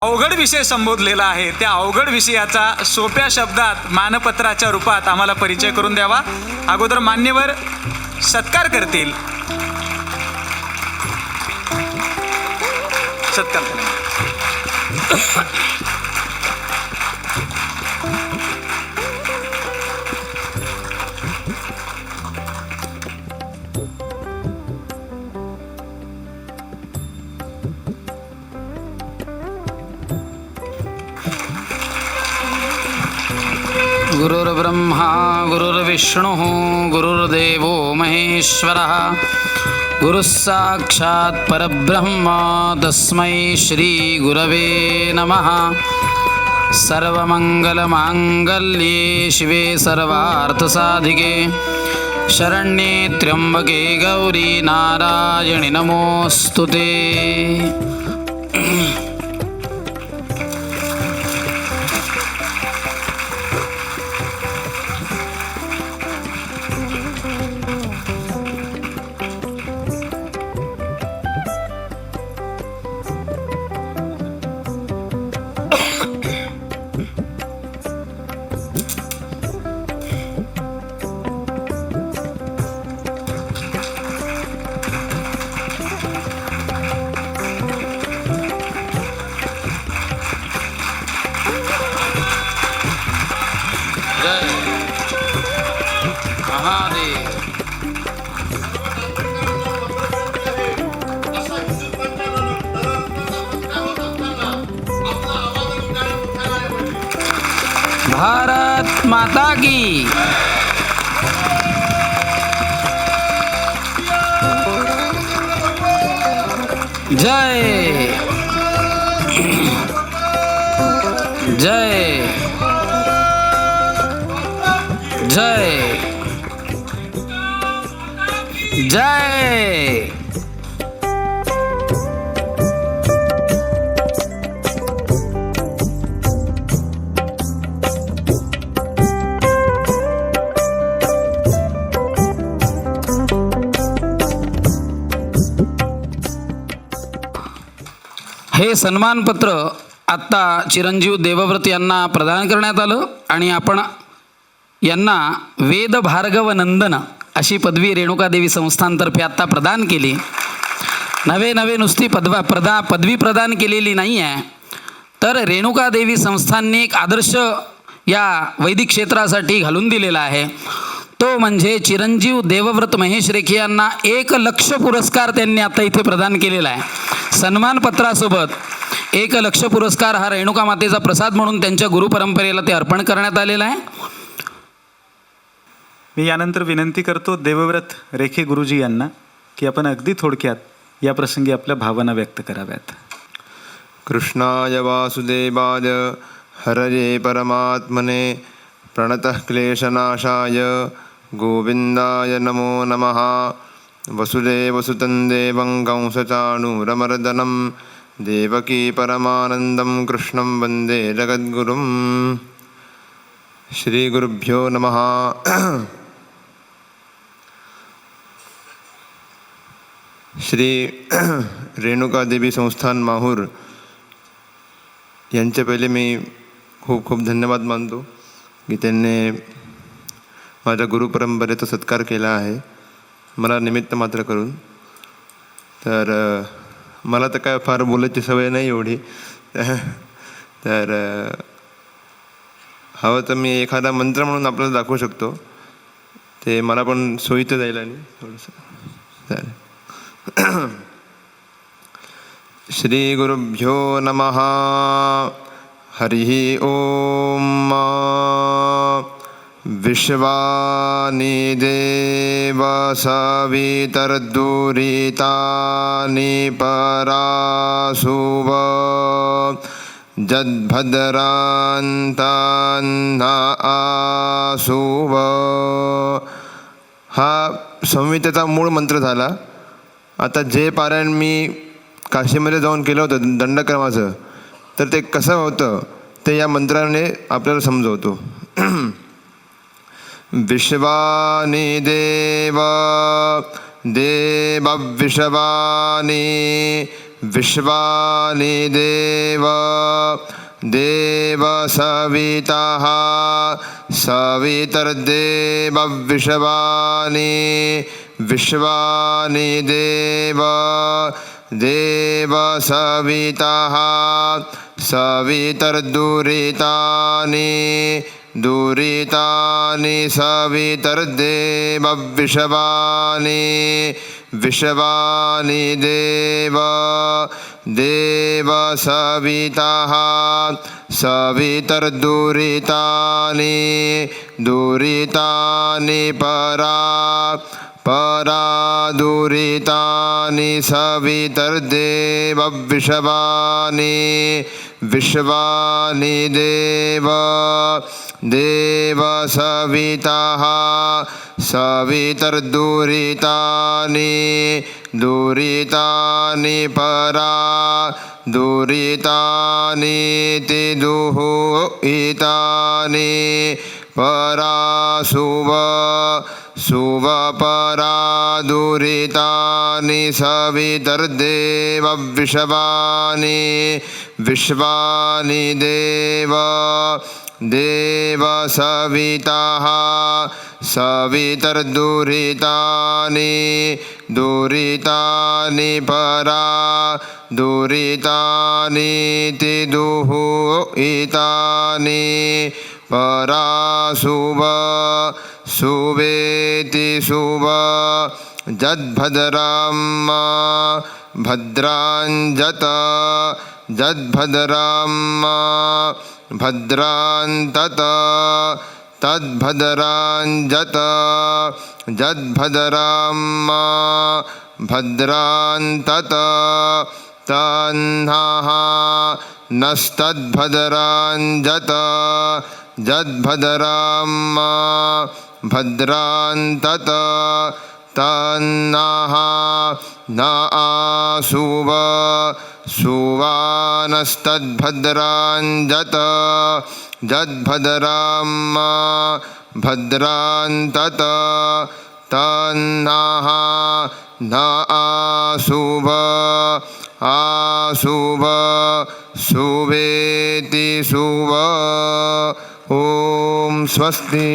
अवघड विषय संबोधलेला आहे, त्या अवघड विषयाचा सोप्या शब्दात मानपत्राच्या रूपात आम्हाला परिचय करून द्यावा. अगोदर मान्यवर सत्कार करतील. सत्कार करा. गुरुर्ब्रह्मा गुरुर्विष्णुः गुरुर्देवो महेश्वरः गुरुस्साक्षात् परब्रह्म तस्मै श्री गुरवे नमः. सर्वमङ्गलमाङ्गल्ये शिवे सर्वार्थसाधिके शरण्ये त्र्यम्बके गौरी नारायणि नमोऽस्तुते. भारत माता की जय. जय जय जय. हे सन्मानपत्र आत्ता चिरंजीव देवव्रत यांना प्रदान करण्यात आलं आणि आपण यांना वेद भार्गव नंदन अशी पदवी रेणुकादेवी संस्थानतर्फे आत्ता प्रदान केली. नवे नुसती पदवी प्रदान केलेली नाही आहे, तर रेणुकादेवी संस्थानने एक आदर्श या वैदिक क्षेत्रासाठी घालून दिलेला आहे. तो म्हणजे चिरंजीव देवव्रत महेश रेखे यांना 1,00,000 पुरस्कार त्यांनी आता इथे प्रदान केलेला आहे. सन्मानपत्रासोबत 1,00,000 पुरस्कार हा रेणुका मातेचा प्रसाद म्हणून त्यांच्या गुरुपरंपरेला ते अर्पण करण्यात आलेला आहे. मी यानंतर विनंती करतो देवव्रत रेखे गुरुजी यांना की आपण अगदी थोडक्यात या प्रसंगी आपल्या भावना व्यक्त कराव्यात. कृष्णाय वासुदेवाय हरये परमात्मने प्रणतः क्लेशनाशाय गोविंदाय नमो नमः. वसुदेवसुतं देवं कंसचाणूरमर्दनं देवकी परमानन्दं कृष्णं वन्दे जगद्गुरुं. श्रीगुरुभ्यो नमः. श्री रेणुकादेवी संस्थान माहूर यांचे पहिले मी खूप खूप धन्यवाद मानतो की त्यांनी माझ्या गुरुपरंपरेचा सत्कार केला आहे मला निमित्त मात्र करून. तर मला तर काय फार बोलायची सवय नाही एवढी, तर हवं तर मी एखादा मंत्र म्हणून आपल्याला दाखवू शकतो, ते मला पण सोयीचं जाईल आणि थोडंसं. तर श्री गुरुभ्यो नमः. हरिः ओम. विश्वानि देव सवितर्दुरितानि परासुव जद्भद्रान्तान्न आसुव. हा संहितेचा मूळ मंत्र झाला. आता जे पारायण मी काशीमध्ये जाऊन केलं होतं दंडक्रमाचं, तर ते कसं होतं ते या मंत्राने आपल्याला समजवतो. विश्वानि देव देवविश्वानि विश्वानि देव देव सवितः सवितर्देव विश्वानि विश्वानि देव देव सवितः सवितर्दुरितानि दुरितानि सवितर्देव विश्वानि विश्वानि देव देव सवितः सवितर्दुरितानि दुरितानि परा परा दुरितानि सवितर्देव विश्वानि विश्वानि देव देव सवितः सवितर्दुरितानि दुरितानि परा दुरितानीति दुहितानि पराशुभ शुभपरा दुरितानि सवितर्देव विश्वानि विश्वानि देव देव सवितः सवितर्दुरितानि दुरितानि परा दुरितानीति दुहितानि पराशुभ शुभेति शुभ जद्भद्राम भद्राञ्जत जद्भद्राम भद्रान्तत तद्भद्राञ्जत जद्भद्राम भद्रान्तत तन्नः नस्तद्भद्राञ्जत जद्भद्राम भद्रान्तत तन्नः न आशुभ शुवानस्तद्भद्राञ्जत जद्भद्राम भद्रान्तत तन्नः न आशुभ आशुभ शुभेति शुभ। ॐ स्वस्ति।